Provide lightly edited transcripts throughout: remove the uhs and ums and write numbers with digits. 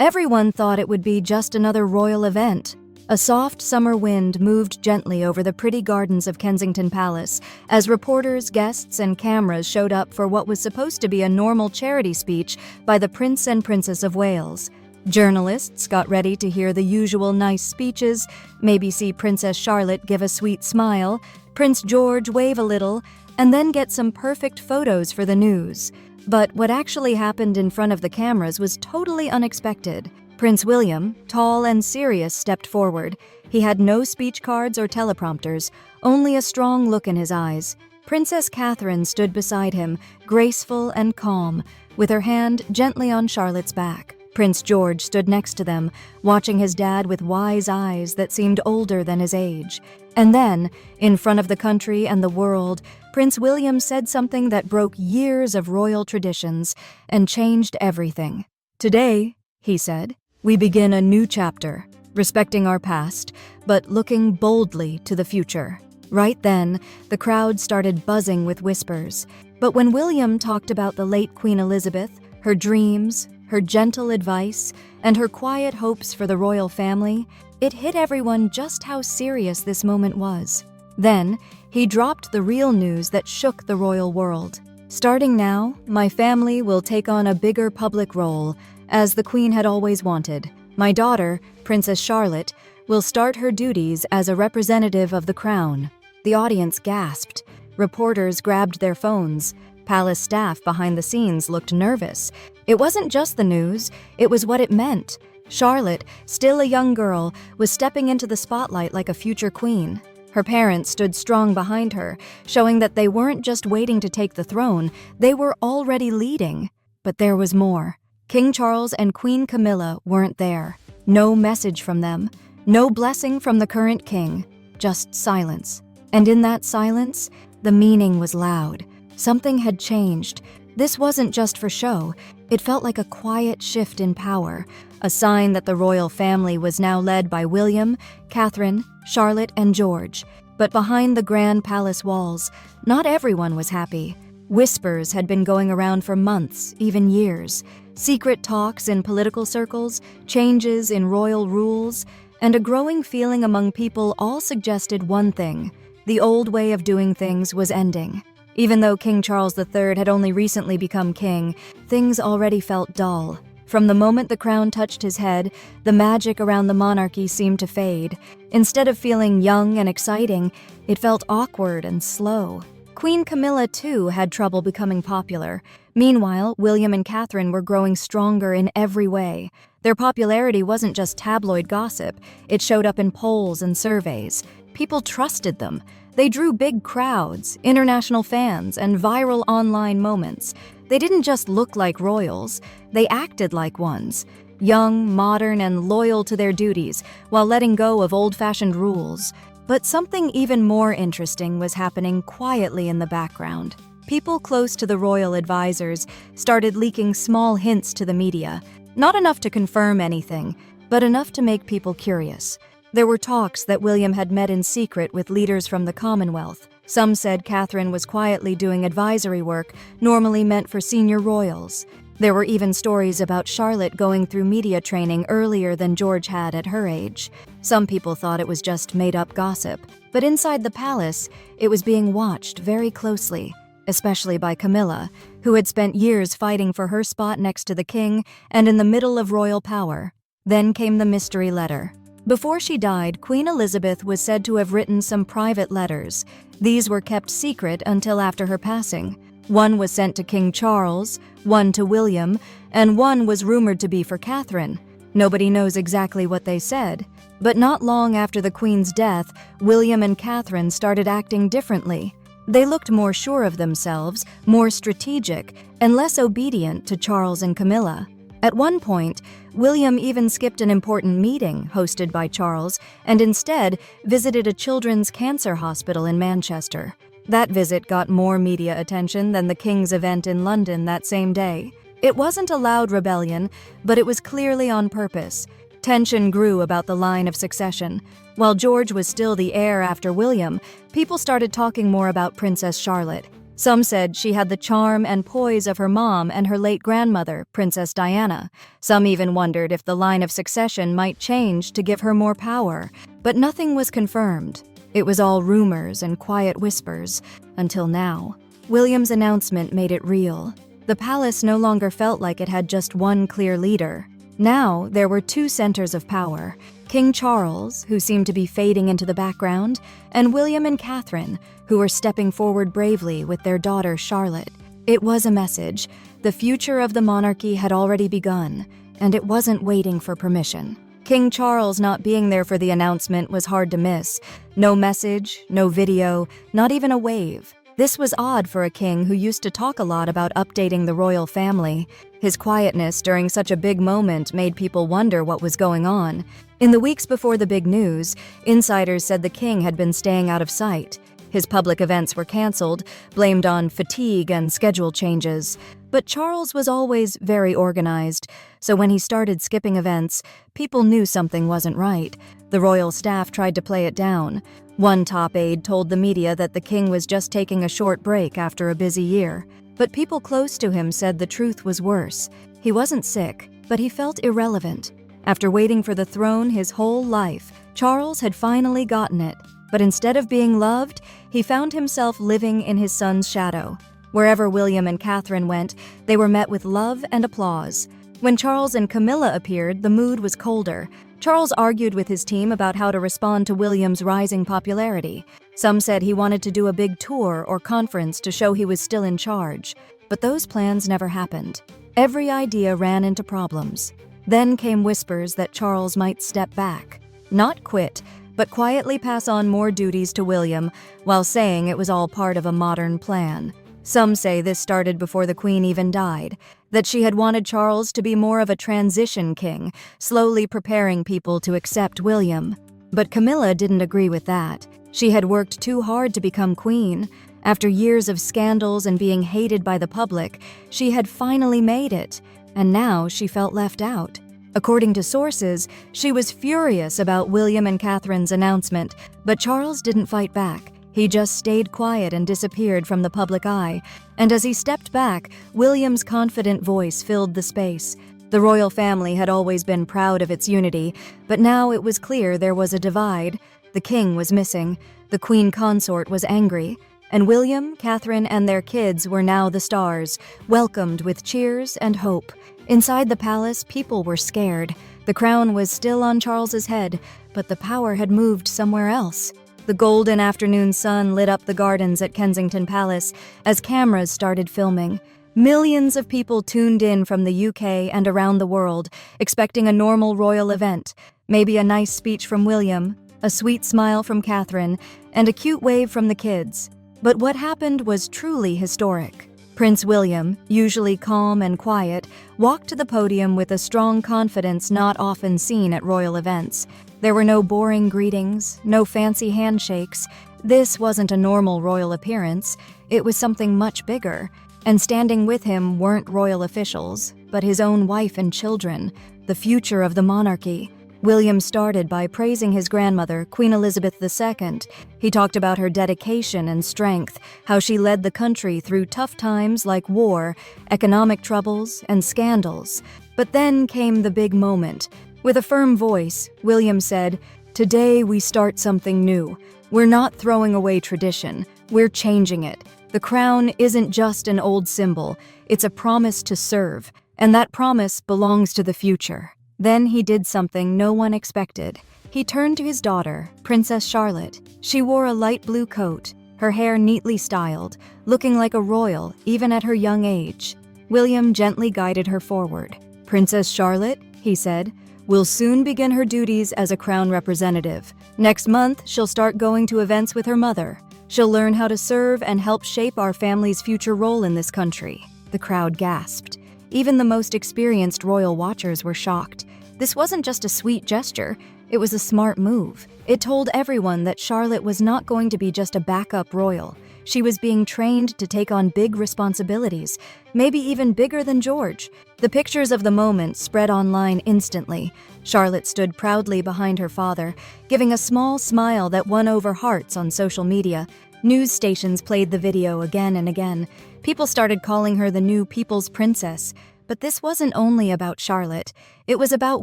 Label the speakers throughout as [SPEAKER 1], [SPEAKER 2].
[SPEAKER 1] Everyone thought it would be just another royal event. A soft summer wind moved gently over the pretty gardens of Kensington Palace as reporters, guests, and cameras showed up for what was supposed to be a normal charity speech by the Prince and Princess of Wales. Journalists got ready to hear the usual nice speeches, maybe see Princess Charlotte give a sweet smile, Prince George wave a little, and then get some perfect photos for the news. But what actually happened in front of the cameras was totally unexpected. Prince William, tall and serious, stepped forward. He had no speech cards or teleprompters, only a strong look in his eyes. Princess Catherine stood beside him, graceful and calm, with her hand gently on Charlotte's back. Prince George stood next to them, watching his dad with wise eyes that seemed older than his age. And then, in front of the country and the world, Prince William said something that broke years of royal traditions and changed everything. "Today," he said, "we begin a new chapter, respecting our past, but looking boldly to the future." Right then, the crowd started buzzing with whispers. But when William talked about the late Queen Elizabeth, her dreams, her gentle advice, and her quiet hopes for the royal family, it hit everyone just how serious this moment was. Then, he dropped the real news that shook the royal world. "Starting now, my family will take on a bigger public role, as the Queen had always wanted. My daughter, Princess Charlotte, will start her duties as a representative of the crown." The audience gasped. Reporters grabbed their phones. Palace staff behind the scenes looked nervous. It wasn't just the news, it was what it meant. Charlotte, still a young girl, was stepping into the spotlight like a future queen. Her parents stood strong behind her, showing that they weren't just waiting to take the throne, they were already leading. But there was more. King Charles and Queen Camilla weren't there. No message from them, no blessing from the current king, just silence. And in that silence, the meaning was loud. Something had changed. This wasn't just for show. It felt like a quiet shift in power, a sign that the royal family was now led by William, Catherine, Charlotte, and George. But behind the grand palace walls, not everyone was happy. Whispers had been going around for months, even years. Secret talks in political circles, changes in royal rules, and a growing feeling among people all suggested one thing: the old way of doing things was ending. Even though King Charles III had only recently become king, things already felt dull. From the moment the crown touched his head, the magic around the monarchy seemed to fade. Instead of feeling young and exciting, it felt awkward and slow. Queen Camilla, too, had trouble becoming popular. Meanwhile, William and Catherine were growing stronger in every way. Their popularity wasn't just tabloid gossip, it showed up in polls and surveys. People trusted them. They drew big crowds, international fans, and viral online moments. They didn't just look like royals, they acted like ones. Young, modern, and loyal to their duties, while letting go of old-fashioned rules. But something even more interesting was happening quietly in the background. People close to the royal advisors started leaking small hints to the media. Not enough to confirm anything, but enough to make people curious. There were talks that William had met in secret with leaders from the Commonwealth. Some said Catherine was quietly doing advisory work normally meant for senior royals. There were even stories about Charlotte going through media training earlier than George had at her age. Some people thought it was just made-up gossip, but inside the palace, it was being watched very closely, especially by Camilla, who had spent years fighting for her spot next to the king and in the middle of royal power. Then came the mystery letter. Before she died, Queen Elizabeth was said to have written some private letters. These were kept secret until after her passing. One was sent to King Charles, one to William, and one was rumored to be for Catherine. Nobody knows exactly what they said. But not long after the Queen's death, William and Catherine started acting differently. They looked more sure of themselves, more strategic, and less obedient to Charles and Camilla. At one point, William even skipped an important meeting hosted by Charles and instead visited a children's cancer hospital in Manchester. That visit got more media attention than the King's event in London that same day. It wasn't a loud rebellion, but it was clearly on purpose. Tension grew about the line of succession. While George was still the heir after William, people started talking more about Princess Charlotte. Some said she had the charm and poise of her mom and her late grandmother, Princess Diana. Some even wondered if the line of succession might change to give her more power, but nothing was confirmed. It was all rumors and quiet whispers, until now. William's announcement made it real. The palace no longer felt like it had just one clear leader. Now, there were two centers of power: King Charles, who seemed to be fading into the background, and William and Catherine, who were stepping forward bravely with their daughter Charlotte. It was a message. The future of the monarchy had already begun, and it wasn't waiting for permission. King Charles not being there for the announcement was hard to miss. No message, no video, not even a wave. This was odd for a king who used to talk a lot about updating the royal family. His quietness during such a big moment made people wonder what was going on. In the weeks before the big news, insiders said the king had been staying out of sight. His public events were canceled, blamed on fatigue and schedule changes. But Charles was always very organized, so when he started skipping events, people knew something wasn't right. The royal staff tried to play it down. One top aide told the media that the king was just taking a short break after a busy year. But people close to him said the truth was worse. He wasn't sick, but he felt irrelevant. After waiting for the throne his whole life, Charles had finally gotten it. But instead of being loved, he found himself living in his son's shadow. Wherever William and Catherine went, they were met with love and applause. When Charles and Camilla appeared, the mood was colder. Charles argued with his team about how to respond to William's rising popularity. Some said he wanted to do a big tour or conference to show he was still in charge. But those plans never happened. Every idea ran into problems. Then came whispers that Charles might step back. Not quit, but quietly pass on more duties to William, while saying it was all part of a modern plan. Some say this started before the Queen even died, that she had wanted Charles to be more of a transition king, slowly preparing people to accept William. But Camilla didn't agree with that. She had worked too hard to become queen. After years of scandals and being hated by the public, she had finally made it, and now she felt left out. According to sources, she was furious about William and Catherine's announcement, but Charles didn't fight back. He just stayed quiet and disappeared from the public eye, and as he stepped back, William's confident voice filled the space. The royal family had always been proud of its unity, but now it was clear there was a divide. The king was missing, the queen consort was angry, and William, Catherine, and their kids were now the stars, welcomed with cheers and hope. Inside the palace, people were scared. The crown was still on Charles's head, but the power had moved somewhere else. The golden afternoon sun lit up the gardens at Kensington Palace as cameras started filming. Millions of people tuned in from the UK and around the world, expecting a normal royal event, maybe a nice speech from William, a sweet smile from Catherine, and a cute wave from the kids. But what happened was truly historic. Prince William, usually calm and quiet, walked to the podium with a strong confidence not often seen at royal events. There were no boring greetings, no fancy handshakes. This wasn't a normal royal appearance. It was something much bigger. And standing with him weren't royal officials, but his own wife and children, the future of the monarchy. William started by praising his grandmother, Queen Elizabeth II. He talked about her dedication and strength, how she led the country through tough times like war, economic troubles, and scandals. But then came the big moment. With a firm voice, William said, "Today we start something new. We're not throwing away tradition. We're changing it. The crown isn't just an old symbol. It's a promise to serve, and that promise belongs to the future." Then he did something no one expected. He turned to his daughter, Princess Charlotte. She wore a light blue coat, her hair neatly styled, looking like a royal even at her young age. William gently guided her forward. "Princess Charlotte," he said, "will soon begin her duties as a crown representative. Next month, she'll start going to events with her mother. She'll learn how to serve and help shape our family's future role in this country." The crowd gasped. Even the most experienced royal watchers were shocked. This wasn't just a sweet gesture, it was a smart move. It told everyone that Charlotte was not going to be just a backup royal. She was being trained to take on big responsibilities, maybe even bigger than George. The pictures of the moment spread online instantly. Charlotte stood proudly behind her father, giving a small smile that won over hearts on social media. News stations played the video again and again. People started calling her the new People's Princess. But this wasn't only about Charlotte. It was about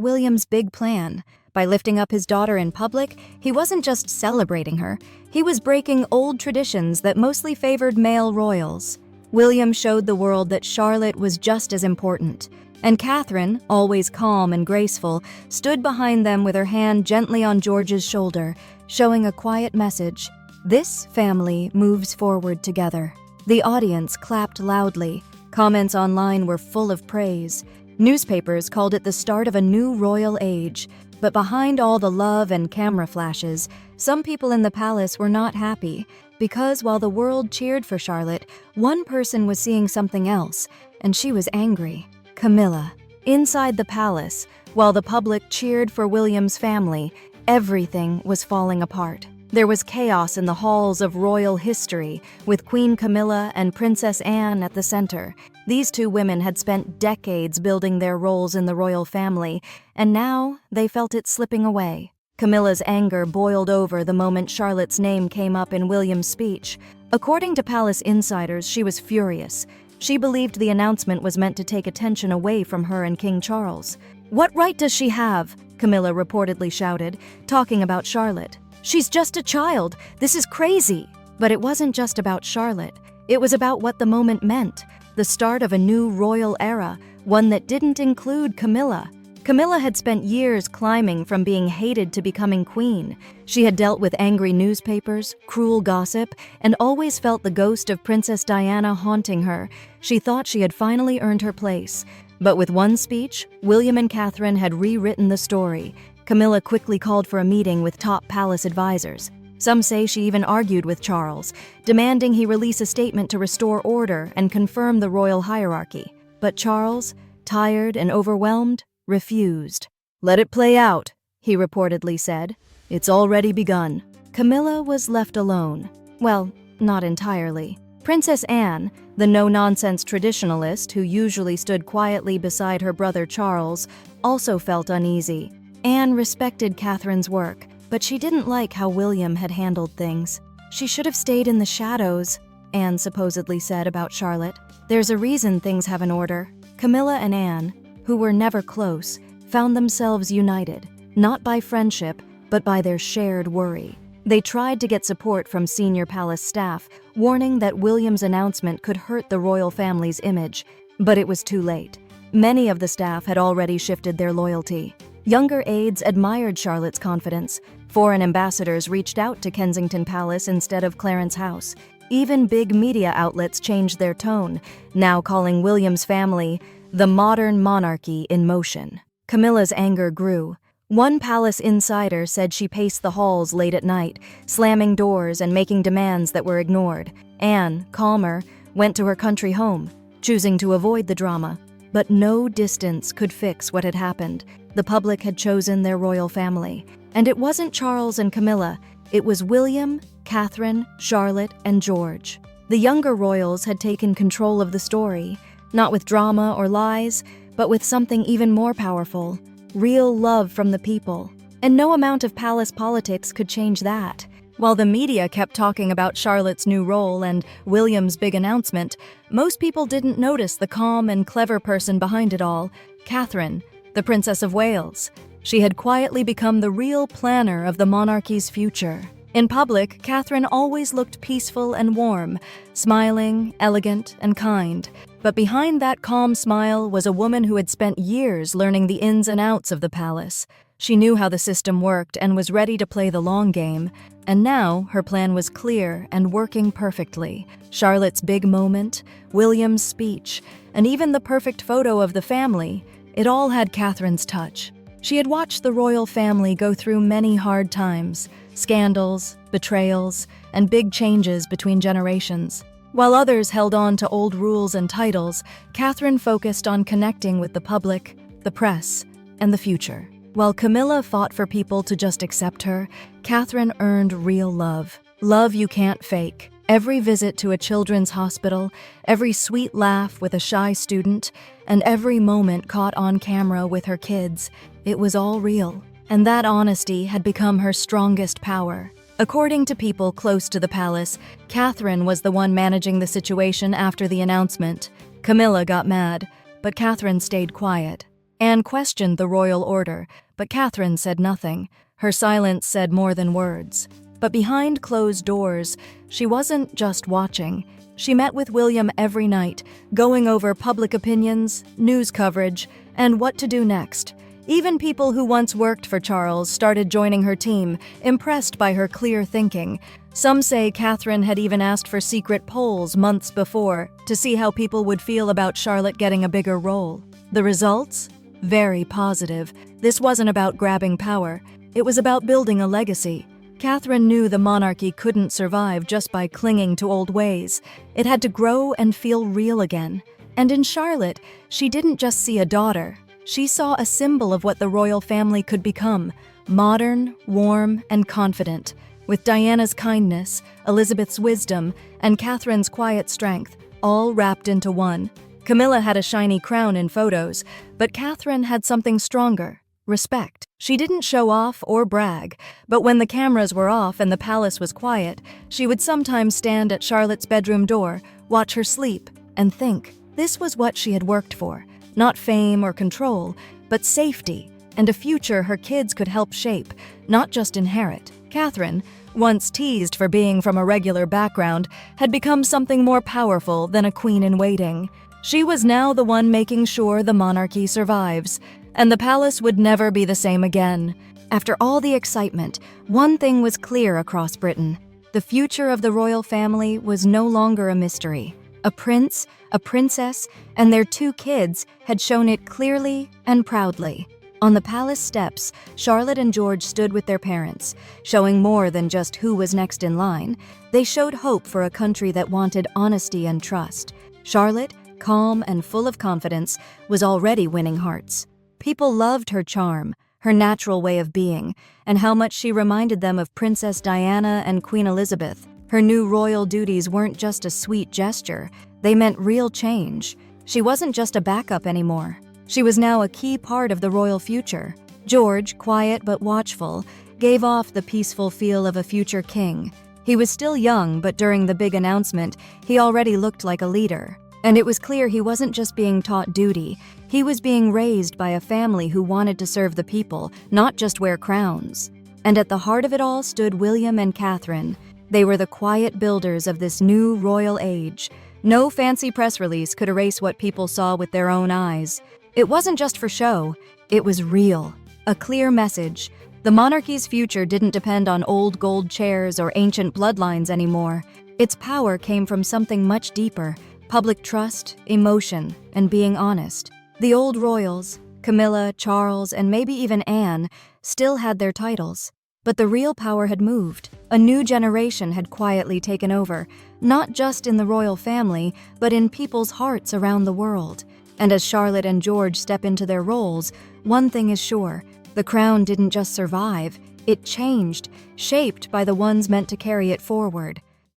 [SPEAKER 1] William's big plan. By lifting up his daughter in public, he wasn't just celebrating her. He was breaking old traditions that mostly favored male royals. William showed the world that Charlotte was just as important. And Catherine, always calm and graceful, stood behind them with her hand gently on George's shoulder, showing a quiet message. This family moves forward together. The audience clapped loudly. Comments online were full of praise. Newspapers called it the start of a new royal age. But behind all the love and camera flashes, some people in the palace were not happy. Because while the world cheered for Charlotte, one person was seeing something else, and she was angry. Camilla. Inside the palace, while the public cheered for William's family, everything was falling apart. There was chaos in the halls of royal history, with Queen Camilla and Princess Anne at the center. These two women had spent decades building their roles in the royal family, and now they felt it slipping away. Camilla's anger boiled over the moment Charlotte's name came up in William's speech. According to palace insiders, she was furious. She believed the announcement was meant to take attention away from her and King Charles. "What right does she have?" Camilla reportedly shouted, talking about Charlotte. "She's just a child. This is crazy." But it wasn't just about Charlotte. It was about what the moment meant, the start of a new royal era, one that didn't include Camilla. Camilla had spent years climbing from being hated to becoming queen. She had dealt with angry newspapers, cruel gossip, and always felt the ghost of Princess Diana haunting her. She thought she had finally earned her place. But with one speech, William and Catherine had rewritten the story. Camilla quickly called for a meeting with top palace advisors. Some say she even argued with Charles, demanding he release a statement to restore order and confirm the royal hierarchy. But Charles, tired and overwhelmed, refused. "Let it play out," he reportedly said. "It's already begun." Camilla was left alone. Well, not entirely. Princess Anne, the no-nonsense traditionalist who usually stood quietly beside her brother Charles, also felt uneasy. Anne respected Catherine's work, but she didn't like how William had handled things. "She should have stayed in the shadows," Anne supposedly said about Charlotte. "There's a reason things have an order." Camilla and Anne, who were never close, found themselves united, not by friendship, but by their shared worry. They tried to get support from senior palace staff, warning that William's announcement could hurt the royal family's image, but it was too late. Many of the staff had already shifted their loyalty. Younger aides admired Charlotte's confidence. Foreign ambassadors reached out to Kensington Palace instead of Clarence House. Even big media outlets changed their tone, now calling William's family the modern monarchy in motion. Camilla's anger grew. One palace insider said she paced the halls late at night, slamming doors and making demands that were ignored. Anne, calmer, went to her country home, choosing to avoid the drama. But no distance could fix what had happened. The public had chosen their royal family. And it wasn't Charles and Camilla. It was William, Catherine, Charlotte, and George. The younger royals had taken control of the story, not with drama or lies, but with something even more powerful, real love from the people. And no amount of palace politics could change that. While the media kept talking about Charlotte's new role and William's big announcement, most people didn't notice the calm and clever person behind it all, Catherine, the Princess of Wales. She had quietly become the real planner of the monarchy's future. In public, Catherine always looked peaceful and warm, smiling, elegant, and kind. But behind that calm smile was a woman who had spent years learning the ins and outs of the palace. She knew how the system worked and was ready to play the long game. And now her plan was clear and working perfectly. Charlotte's big moment, William's speech, and even the perfect photo of the family, it all had Catherine's touch. She had watched the royal family go through many hard times, scandals, betrayals, and big changes between generations. While others held on to old rules and titles, Catherine focused on connecting with the public, the press, and the future. While Camilla fought for people to just accept her, Catherine earned real love. Love you can't fake. Every visit to a children's hospital, every sweet laugh with a shy student, and every moment caught on camera with her kids, it was all real. And that honesty had become her strongest power. According to people close to the palace, Catherine was the one managing the situation after the announcement. Camilla got mad, but Catherine stayed quiet. Anne questioned the royal order, but Catherine said nothing. Her silence said more than words. But behind closed doors, she wasn't just watching. She met with William every night, going over public opinions, news coverage, and what to do next. Even people who once worked for Charles started joining her team, impressed by her clear thinking. Some say Catherine had even asked for secret polls months before to see how people would feel about Charlotte getting a bigger role. The results? Very positive. This wasn't about grabbing power. It was about building a legacy. Catherine knew the monarchy couldn't survive just by clinging to old ways. It had to grow and feel real again. And in Charlotte, she didn't just see a daughter. She saw a symbol of what the royal family could become: modern, warm, and confident. With Diana's kindness, Elizabeth's wisdom, and Catherine's quiet strength, all wrapped into one. Camilla had a shiny crown in photos, but Catherine had something stronger: respect. She didn't show off or brag, but when the cameras were off and the palace was quiet, she would sometimes stand at Charlotte's bedroom door, watch her sleep, and think. This was what she had worked for. Not fame or control, but safety, and a future her kids could help shape, not just inherit. Catherine, once teased for being from a regular background, had become something more powerful than a queen-in-waiting. She was now the one making sure the monarchy survives, and the palace would never be the same again. After all the excitement, one thing was clear across Britain. The future of the royal family was no longer a mystery. A prince, a princess, and their 2 kids had shown it clearly and proudly. On the palace steps, Charlotte and George stood with their parents, showing more than just who was next in line. They showed hope for a country that wanted honesty and trust. Charlotte, calm and full of confidence, was already winning hearts. People loved her charm, her natural way of being, and how much she reminded them of Princess Diana and Queen Elizabeth. Her new royal duties weren't just a sweet gesture, they meant real change. She wasn't just a backup anymore. She was now a key part of the royal future. George, quiet but watchful, gave off the peaceful feel of a future king. He was still young, but during the big announcement, he already looked like a leader. And it was clear he wasn't just being taught duty, he was being raised by a family who wanted to serve the people, not just wear crowns. And at the heart of it all stood William and Catherine. They were the quiet builders of this new royal age. No fancy press release could erase what people saw with their own eyes. It wasn't just for show, it was real. A clear message. The monarchy's future didn't depend on old gold chairs or ancient bloodlines anymore. Its power came from something much deeper: public trust, emotion, and being honest. The old royals, Camilla, Charles, and maybe even Anne, still had their titles. But the real power had moved. A new generation had quietly taken over, not just in the royal family, but in people's hearts around the world. And as Charlotte and George step into their roles, one thing is sure: the crown didn't just survive, it changed, shaped by the ones meant to carry it forward.